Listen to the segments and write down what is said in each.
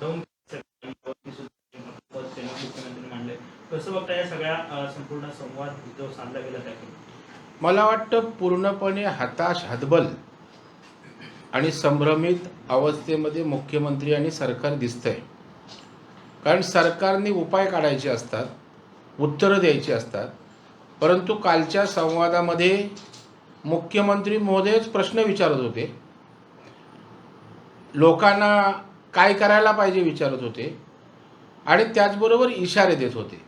मुख्यमंत्री मांडले, कसं बघता या सगळ्या संपूर्ण संवाद जो साधला गेला त्यातून? मला वाटतं पूर्णपणे हताश, हतबल आणि संभ्रमित अवस्थेमध्ये मुख्यमंत्री आणि सरकार दिसतंय. कारण सरकारने उपाय काढायचे असतात, उत्तरं द्यायची असतात, परंतु कालच्या संवादामध्ये मुख्यमंत्री महोदयच प्रश्न विचारत होते, लोकांना काय करायला पाहिजे विचारत होते आणि त्याचबरोबर इशारे देत होते.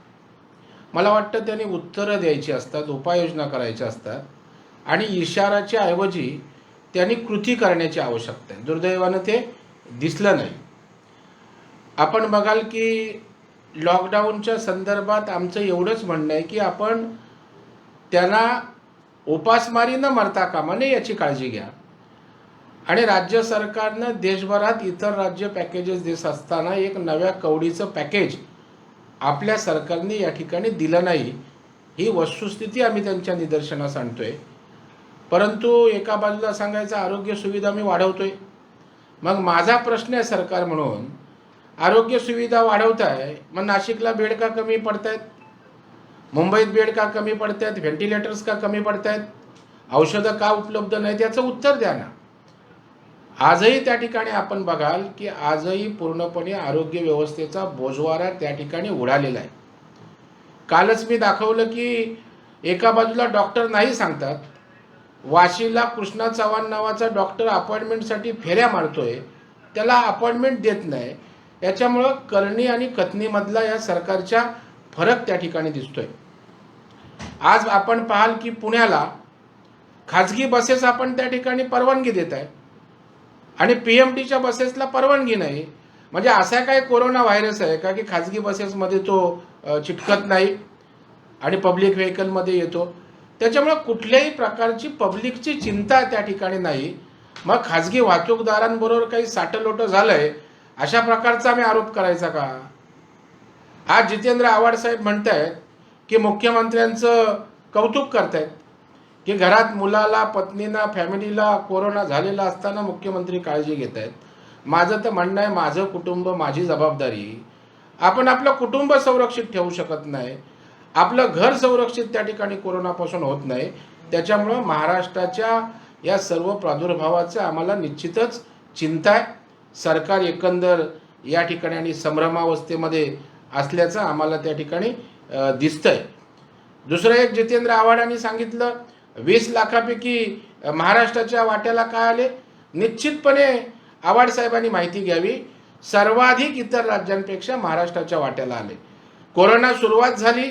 मला वाटतं त्यांनी उत्तरं द्यायची असतात, उपाययोजना करायच्या असतात आणि इशाराच्या ऐवजी त्यांनी कृती करण्याची आवश्यकता आहे. दुर्दैवानं ते दिसलं नाही. आपण बघाल की लॉकडाऊनच्या संदर्भात आमचं एवढंच म्हणणं आहे की आपण त्यांना उपासमारी न मरता कामा नये याची काळजी घ्या. आणि राज्य सरकारनं देशभरात इतर राज्य पॅकेजेस देत असताना एक नव्या कवडीचं पॅकेज आपल्या सरकारने या ठिकाणी दिलं नाही, ही वस्तुस्थिती आम्ही त्यांच्या निदर्शनास आणतोय. परंतु एका बाजूला सांगायचं आरोग्य सुविधा मी वाढवतोय. मग माझा प्रश्न आहे सरकार म्हणून, आरोग्य सुविधा वाढवताय, मग नाशिकला बेड का कमी पडत आहेत, मुंबईत बेड का कमी पडत आहेत, व्हेंटिलेटर्स का कमी पडत आहेत, औषधं का उपलब्ध नाहीत, याचं उत्तर द्या ना. आजही त्या ठिकाणी आपण बघाल की आजही पूर्णपणे आरोग्य व्यवस्थेचा बोजवारा त्या ठिकाणी उडालेला आहे. कालच मी दाखवलं की एका बाजूला डॉक्टर नाही सांगतात, वाशीला कृष्णा चव्हाण नावाचा डॉक्टर अपॉइंटमेंटसाठी फेऱ्या मारतोय, त्याला अपॉइंटमेंट देत नाही. याच्यामुळं करणी आणि कथनीमधला या सरकारच्या फरक त्या ठिकाणी दिसतोय. आज आपण पाहाल की पुण्याला खाजगी बसेस आपण त्या ठिकाणी परवानगी देत आहे आणि PMTच्या बसेसला परवानगी नाही. म्हणजे असा काय कोरोना व्हायरस आहे का की खाजगी बसेसमध्ये तो चिटकत नाही आणि पब्लिक व्हेकलमध्ये येतो. त्याच्यामुळे कुठल्याही प्रकारची पब्लिकची चिंता त्या ठिकाणी नाही. मग खाजगी वाहतूकदारांबरोबर काही साटलोटं झालंय अशा प्रकारचा आम्ही आरोप करायचा का? आज जितेंद्र आव्हाड साहेब म्हणत आहेत की मुख्यमंत्र्यांचं कौतुक करतायत की घरात मुलाला, पत्नीला, फॅमिलीला कोरोना झालेला असताना मुख्यमंत्री काळजी घेत आहेत. माझं तर म्हणणं आहे, माझं कुटुंब माझी जबाबदारी. आपण आपलं कुटुंब संरक्षित ठेवू शकत नाही, आपलं घर संरक्षित त्या ठिकाणी कोरोनापासून होत नाही. त्याच्यामुळं महाराष्ट्राच्या या सर्व प्रादुर्भावाचं आम्हाला निश्चितच चिंता आहे. सरकार एकंदर या ठिकाणी आणि संभ्रमावस्थेमध्ये असल्याचं आम्हाला त्या ठिकाणी दिसतंय. दुसरं एक जितेंद्र आव्हाडांनी सांगितलं 20 लाखापैकी महाराष्ट्राच्या वाट्याला काय आले. निश्चितपणे आव्हाड साहेबांनी माहिती घ्यावी, सर्वाधिक इतर राज्यांपेक्षा महाराष्ट्राच्या वाट्याला आले. कोरोना सुरुवात झाली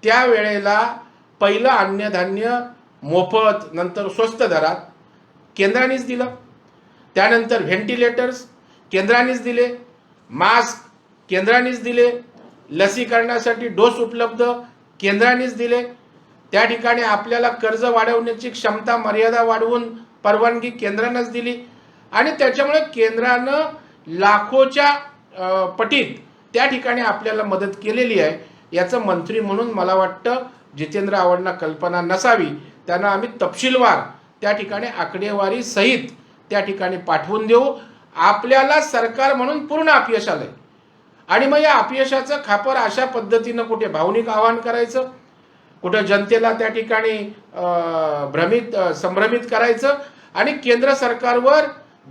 त्यावेळेला पहिलं अन्नधान्य मोफत, नंतर स्वस्त दरात केंद्रानेच दिलं. त्यानंतर व्हेंटिलेटर्स केंद्रानेच दिले, मास्क केंद्रानेच दिले, लसीकरणासाठी डोस उपलब्ध केंद्रानेच दिले. त्या ठिकाणी आपल्याला कर्ज वाढवण्याची क्षमता मर्यादा वाढवून परवानगी केंद्रानंच दिली आणि त्याच्यामुळे केंद्रानं लाखोच्या पटीत त्या ठिकाणी आपल्याला मदत केलेली आहे. याचं मंत्री म्हणून मला वाटतं जितेंद्र आव्हाडांना कल्पना नसावी. त्यांना आम्ही तपशीलवार त्या ठिकाणी आकडेवारी सहित त्या ठिकाणी पाठवून देऊ. आपल्याला सरकार म्हणून पूर्ण अपयश आलंय आणि मग या अपयशाचं खापर अशा पद्धतीनं कुठे भावनिक आवाहन करायचं, कुठं जनतेला त्या ठिकाणी संभ्रमित करायचं आणि केंद्र सरकारवर,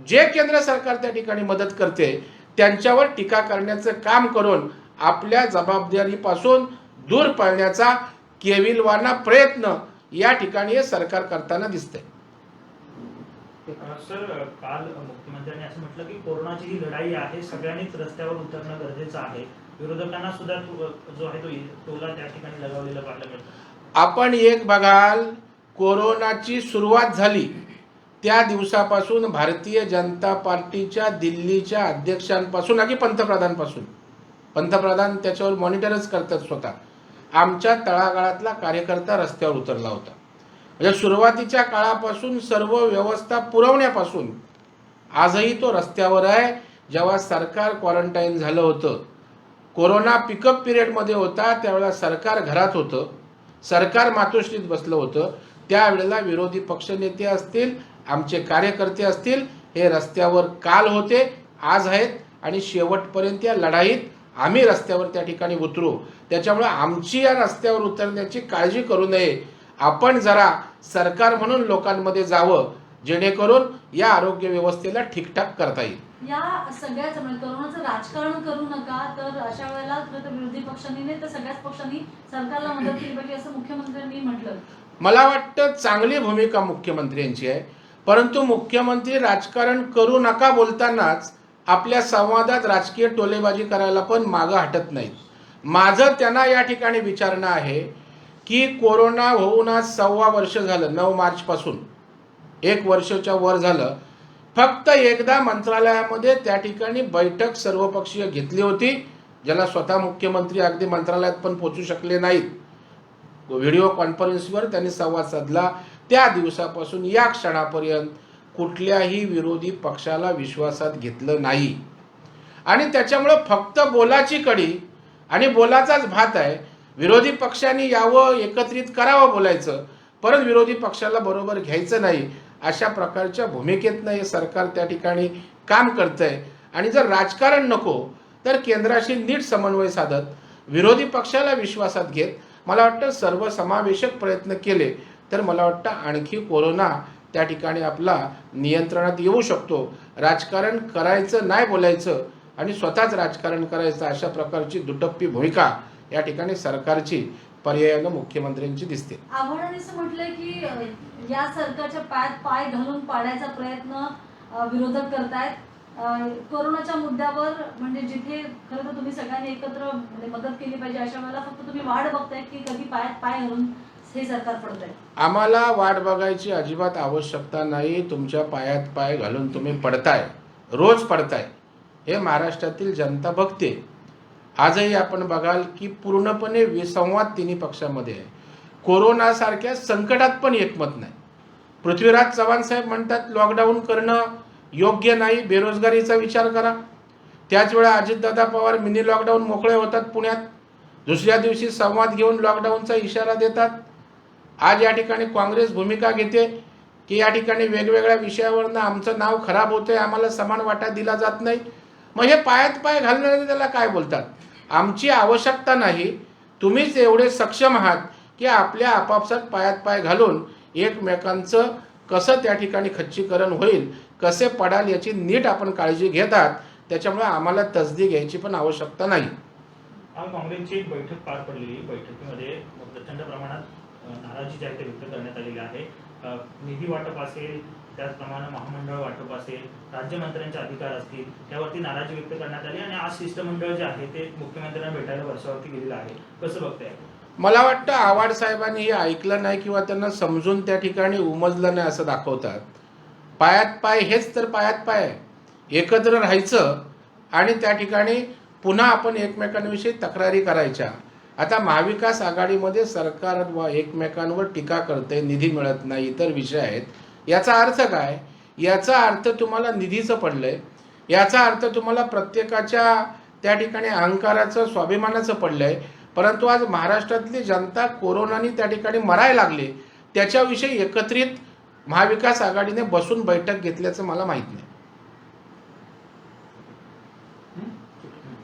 जे केंद्र सरकार त्या ठिकाणी मदत करते त्यांच्यावर टीका करण्याचं काम करून आपल्या जबाबदारीपासून दूर पळण्याचा केविलवाना प्रयत्न या ठिकाणी हे सरकार करताना दिसतंय. सर, काल मुख्यमंत्र्यांनी असं म्हटलं की कोरोनाची ही लढाई आहे, सगळ्यांनीच रस्त्यावर उतरणं गरजेचं आहे. विरोधकांना सुद्धा जो आहे तो टोला त्या ठिकाणी लगावलेला पाहायला मिळतो. आपण एक बघाल, कोरोनाची सुरुवात झाली त्या दिवसापासून भारतीय जनता पार्टीच्या दिल्लीच्या अध्यक्षांपासून आणि पंतप्रधान त्याच्यावर मॉनिटरच करतात स्वतः, आमच्या तळागाळातला कार्यकर्ता रस्त्यावर उतरला होता. म्हणजे सुरुवातीच्या काळापासून सर्व व्यवस्था पुरवण्यापासून आजही तो रस्त्यावर आहे. जेव्हा सरकार क्वारंटाईन झालं होतं, कोरोना पिकअप पिरियडमध्ये होता, त्यावेळेला सरकार घरात होतं, सरकार मातोश्रीत बसलं होतं. त्यावेळेला विरोधी पक्षनेते असतील, आमचे कार्यकर्ते असतील, हे रस्त्यावर काल होते, आज आहेत आणि शेवटपर्यंत या लढाईत आम्ही रस्त्यावर त्या ठिकाणी उतरू. त्याच्यामुळे आमची या रस्त्यावर उतरण्याची काळजी करू नये. आपण जरा सरकार म्हणून लोकांमध्ये जावं, जेणेकरून या आरोग्य व्यवस्थेला ठीकठाक करता येईल. या सगळ्याच म्हणजे कोरोनाचं राजकारण करू नका, तर अशा वेळेला खरं तर विरोधी पक्षांनी नाही तर सगळ्याच पक्षांनी सरकारला मदत केली पाहिजे असं मुख्यमंत्र्यांनी म्हटलं. मला वाटतं चांगली भूमिका मुख्यमंत्र्यांची आहे, परंतु मुख्यमंत्री राजकारण करू नका बोलतानाच आपल्या संवादात राजकीय टोलेबाजी करायला पण मागं हटत नाहीत. माझं त्यांना या ठिकाणी विचारणं आहे की कोरोना होऊन आज 1.25 वर्ष झालं, 9 मार्चपासून 1 वर्षाच्या वर झालं. फक्त एकदा मंत्रालयामध्ये त्या ठिकाणी बैठक सर्वपक्षीय घेतली होती, ज्याला स्वतः मुख्यमंत्री अगदी मंत्रालयात पण पोहोचू शकले नाहीत. व्हिडिओ कॉन्फरन्सवर त्यांनी संवाद साधला. त्या दिवसापासून या क्षणापर्यंत कुठल्याही विरोधी पक्षाला विश्वासात घेतलं नाही. आणि त्याच्यामुळं फक्त बोलाची कडी आणि बोलाचाच भात आहे. विरोधी पक्षांनी यावं, एकत्रित करावं बोलायचं, परत विरोधी पक्षाला बरोबर घ्यायचं नाही, अशा प्रकारच्या भूमिकेतनं हे सरकार त्या ठिकाणी काम करतंय. आणि जर राजकारण नको तर केंद्राशी नीट समन्वय साधत विरोधी पक्षाला विश्वासात घेत मला वाटतं सर्वसमावेशक प्रयत्न केले तर मला वाटतं आणखी कोरोना त्या ठिकाणी आपला नियंत्रणात येऊ शकतो. राजकारण करायचं नाही बोलायचं आणि स्वतःच राजकारण करायचं, अशा प्रकारची दुटप्पी भूमिका या ठिकाणी सरकारची पर्यायानं मुख्यमंत्र्यांची दिसते. आव्हाडांनी असं म्हटलंय की या सरकारच्या पायात पाय घालून पाडायचा प्रयत्न विरोधक करतायत. कोरोनाच्या मुद्द्यावर म्हणजे जिथे खरं तर तुम्ही सगळ्यांनी एकत्र म्हणजे मदत केली पाहिजे, अशा वेळेला फक्त तुम्ही वाट बघताय की कधी पायात पाय घालून हे सरकार पडतंय. आम्हाला वाट बघायची अजिबात आवश्यकता नाही. तुमच्या पायात पाय घालून तुम्ही पडताय, रोज पडताय, हे महाराष्ट्रातील जनता बघते. आजही आपण बघाल की पूर्णपणे विसंवाद तिन्ही पक्षामध्ये आहे. कोरोनासारख्या संकटात पण एकमत नाही. पृथ्वीराज चव्हाण साहेब म्हणतात लॉकडाऊन करणं योग्य नाही, बेरोजगारीचा विचार करा. त्याच वेळा अजितदादा पवार मिनी लॉकडाऊन मोकळे होतात पुण्यात, दुसऱ्या दिवशी संवाद घेऊन लॉकडाऊनचा इशारा देतात. आज या ठिकाणी काँग्रेस भूमिका घेते की या ठिकाणी वेगवेगळ्या विषयावरनं आमचं नाव खराब होतंय, आम्हाला समान वाटा दिला जात नाही. मग हे पायात पाय घालणारे त्याला काय बोलतात? आमची आवश्यकता नाही, तुम्हीच एवढे सक्षम आहात की आपल्या आपापसात पायात पाय घालून एकमेकांचं कसं त्या ठिकाणी खच्चीकरण होईल, कसे पडाल याची नीट आपण काळजी घेतात. त्याच्यामुळे आम्हाला तसदी घ्यायची पण आवश्यकता नाही. आज काँग्रेसची एक बैठक पार पडलेली. बैठकीमध्ये प्रचंड प्रमाणात नाराजी जी आहे ते व्यक्त करण्यात आलेली आहे. निधी वाटप असेल, त्याचप्रमाणे महामंडळ वाटप असेल, राज्यमंत्र्यांचे अधिकार असतील, त्यावरती नाराजी व्यक्त करण्यात आली. आणि आज शिष्टमंडळ जे आहे ते मुख्यमंत्र्यांना भेटायला वर्षावरती गेलेलं आहे. कसं बघताय? मला वाटतं आव्हाड साहेबांनी हे ऐकलं नाही किंवा त्यांना समजून त्या ठिकाणी उमजलं नाही असं दाखवतात. पायात पाय हेच तर पायात पाय आहे. एकत्र राहायचं आणि त्या ठिकाणी पुन्हा आपण एकमेकांविषयी तक्रारी करायच्या. आता महाविकास आघाडीमध्ये सरकार एकमेकांवर टीका करते, निधी मिळत नाही, इतर विषय आहेत. याचा अर्थ काय? याचा अर्थ तुम्हाला निधीचं पडलंय, याचा अर्थ तुम्हाला प्रत्येकाच्या त्या ठिकाणी अहंकाराचं, स्वाभिमानाचं पडलंय. परंतु आज महाराष्ट्रातली जनता कोरोनाने त्या ठिकाणी मरायला लागली, त्याच्याविषयी एकत्रित महाविकास आघाडीने बसून बैठक घेतल्याचं मला माहीत नाही.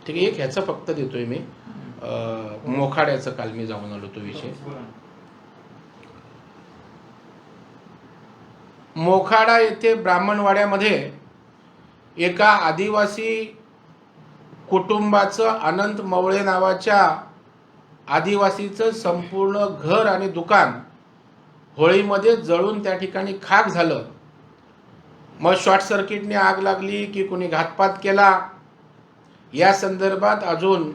ठीक आहे, एक ह्याचं फक्त देतोय मी, मोखाड्याचं काल मी जाऊन आलो तो विषय. मोखाडा येथे ब्राह्मणवाड्यामध्ये एका आदिवासी कुटुंबाचं अनंत मवळे नावाच्या आदिवासीचं संपूर्ण घर आणि दुकान होळीमध्ये जळून त्या ठिकाणी खाक झालं. मग शॉर्ट सर्किटने आग लागली की कोणी घातपात केला, या संदर्भात अजून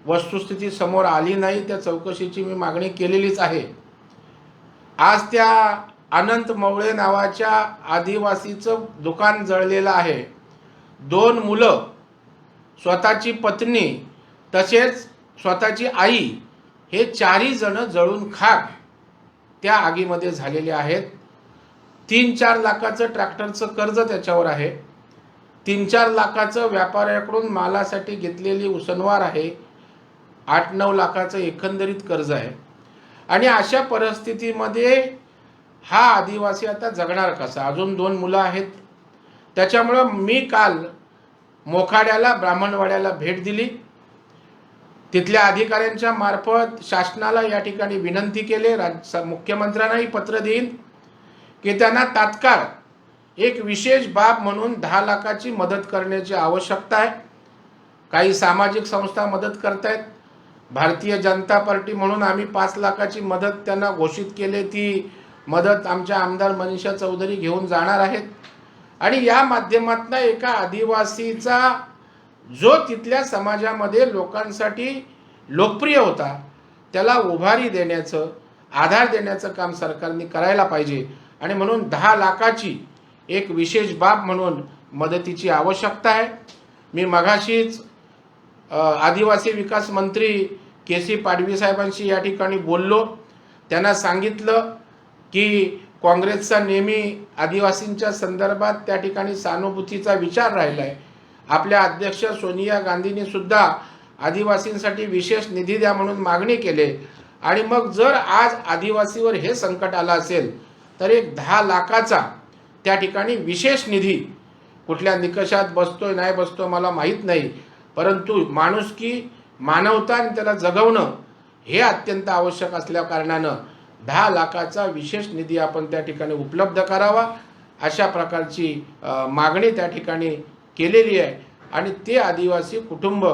वस्तुस्थिती समोर आली नाही. त्या चौकशीची मी मागणी केलेलीच आहे. आज त्या अनंत मवळे नावाच्या आदिवासीचं दुकान जळलेलं आहे. 2 मुलं, स्वतःची पत्नी तसेच स्वतःची आई, हे 4ही जण जळून खाक त्या आगीमध्ये झालेले आहेत. 3-4 लाखाचं ट्रॅक्टरचं कर्ज त्याच्यावर आहे. 3-4 लाखाचं व्यापाऱ्याकडून मालासाठी घेतलेली उसनवार आहे. 8-9 लाखाचं एकंदरीत कर्ज आहे. आणि अशा परिस्थितीमध्ये हा आदिवासी आता जगणार कसा? अजून 2 मुलं आहेत. त्याच्यामुळं मी काल मोखाड्याला ब्राह्मणवाड्याला भेट दिली. तिथल्या अधिकाऱ्यांच्या मार्फत शासनाला या ठिकाणी विनंती केली, मुख्यमंत्र्यांनाही पत्र देईन की त्यांना तात्काळ एक विशेष बाब म्हणून 10 लाखाची मदत करण्याची आवश्यकता आहे. काही सामाजिक संस्था मदत करतायत. भारतीय जनता पार्टी म्हणून आम्ही 5 लाखाची मदत त्यांना घोषित केली. ती मदत आमच्या आमदार मनीषा चौधरी घेऊन जाणार आहेत आणि या माध्यमातून एका आदिवासीचा जो तिथल्या समाजामध्ये लोकांसाठी लोकप्रिय होता त्याला उभारी देण्याचं, आधार देण्याचं काम सरकारने करायला पाहिजे आणि म्हणून 10 लाखाची एक विशेष बाब म्हणून मदतीची आवश्यकता आहे. मी मगाशीच आदिवासी विकास मंत्री के.सी. पाडवी साहेबांशी या ठिकाणी बोललो. त्यांना सांगितलं की काँग्रेसचा नेहमी आदिवासींच्या संदर्भात त्या ठिकाणी सहानुभूतीचा विचार राहिला आहे. आपल्या अध्यक्ष सोनिया गांधींनी सुद्धा आदिवासींसाठी विशेष निधी द्या म्हणून मागणी केली आणि मग जर आज आदिवासीवर हे संकट आलं असेल तर एक 10 लाखाचा त्या ठिकाणी विशेष निधी कुठल्या निकषात बसतोय नाही बसतो मला माहीत नाही, परंतु माणुसकी, मानवता आणि त्याला जगवणं हे अत्यंत आवश्यक असल्या कारणानं 10 लाखाचा विशेष निधी आपण त्या ठिकाणी उपलब्ध करावा अशा प्रकारची मागणी त्या ठिकाणी केलेली आहे आणि ते आदिवासी कुटुंब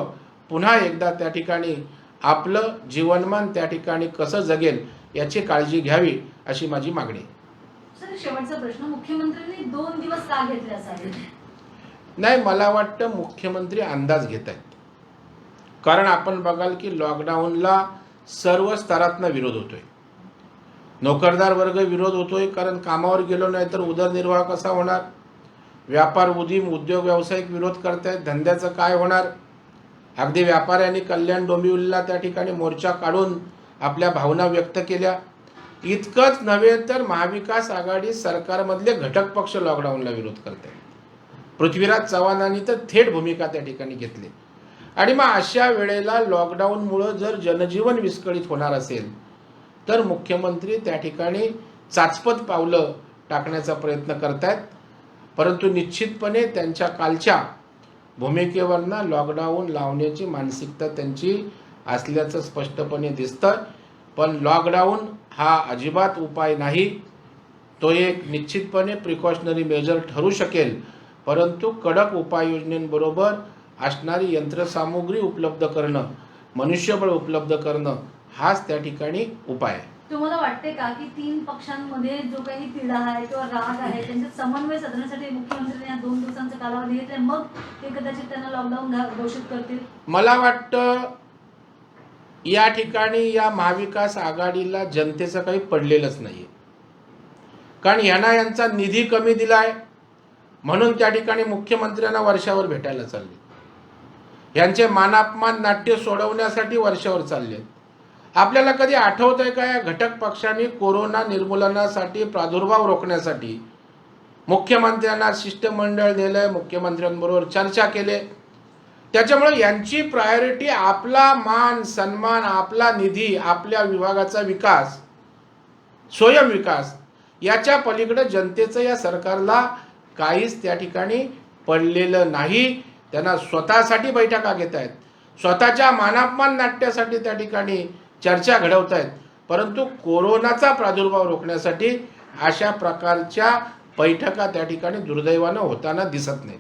पुन्हा एकदा त्या ठिकाणी आपलं जीवनमान त्या ठिकाणी कसं जगेल याची काळजी घ्यावी अशी माझी मागणी आहे. सर, शेवटचा प्रश्न, मुख्यमंत्र्यांनी 2 दिवस का घेतले असावे? नाही, मला वाटतं मुख्यमंत्री अंदाज घेत आहेत. कारण आपण बघाल की लॉकडाऊनला सर्व स्तरातनं विरोध होतोय. नोकरदार वर्ग विरोध होतोय कारण कामावर गेलो नाही तर उदरनिर्वाह कसा होणार. व्यापार उद्योग व्यावसायिक विरोध करतायत, धंद्याचं काय होणार. अगदी व्यापाऱ्यांनी कल्याण डोंबिवलीला त्या ठिकाणी मोर्चा काढून आपल्या भावना व्यक्त केल्या. इतकंच नव्हे तर महाविकास आघाडी सरकारमधले घटक पक्ष लॉकडाऊनला विरोध करत आहेत. पृथ्वीराज चव्हाणांनी तर थेट भूमिका त्या ठिकाणी घेतली आणि मग अशा वेळेला लॉकडाऊनमुळं जर जनजीवन विस्कळीत होणार असेल तर मुख्यमंत्री त्या ठिकाणी चाचपत पावलं टाकण्याचा प्रयत्न करतायत. परंतु निश्चितपणे त्यांच्या कालच्या भूमिकेवरनं लॉकडाऊन लावण्याची मानसिकता त्यांची असल्याचं स्पष्टपणे दिसतं. पण लॉकडाऊन हा अजिबात उपाय नाही. तो एक निश्चितपणे प्रिकॉशनरी मेजर ठरू शकेल, परंतु कडक उपाययोजनेबरोबर असणारी यंत्रसामुग्री उपलब्ध करणं, मनुष्यबळ उपलब्ध करणं हाच त्या ठिकाणी उपाय आहे. तुम्हाला वाटते का की 3 पक्षांमध्ये जो काही तिढा आहे किंवा राग आहे त्यांच्यात समन्वय साधण्यासाठी मुख्यमंत्र्यांनी या 2 दिवसांचा कालावधी घेतला, मग ते कदाचित त्यांना लॉकडाऊन घोषित करतील? मला वाटतं या ठिकाणी या महाविकास आघाडीला जनतेचं काही पडलेलंच नाही. कारण यांचा निधी कमी दिला आहे म्हणून त्या ठिकाणी मुख्यमंत्र्यांना वर्षावर भेटायला चालले. यांचे मानापमान नाट्य सोडवण्यासाठी वर्षावर चालले. आपल्याला कधी आठवत आहे का या घटक पक्षांनी कोरोना निर्मूलनासाठी, प्रादुर्भाव रोखण्यासाठी मुख्यमंत्र्यांना शिष्टमंडळ नेलं, मुख्यमंत्र्यांबरोबर चर्चा केली. त्याच्यामुळे यांची प्रायोरिटी आपला मान सन्मान, आपला निधी, आपल्या विभागाचा विकास, स्वयंविकास याच्या पलीकडे जनतेचं या सरकारला काहीच त्या ठिकाणी पडलेलं नाही. त्यांना स्वतःसाठी बैठका घेत आहेत, स्वतःच्या मानापमान नाट्यासाठी त्या ठिकाणी चर्चा घडवत आहेत, परंतु कोरोनाचा प्रादुर्भाव रोखण्यासाठी अशा प्रकारच्या बैठका त्या ठिकाणी दुर्दैवानं होताना दिसत नाहीत.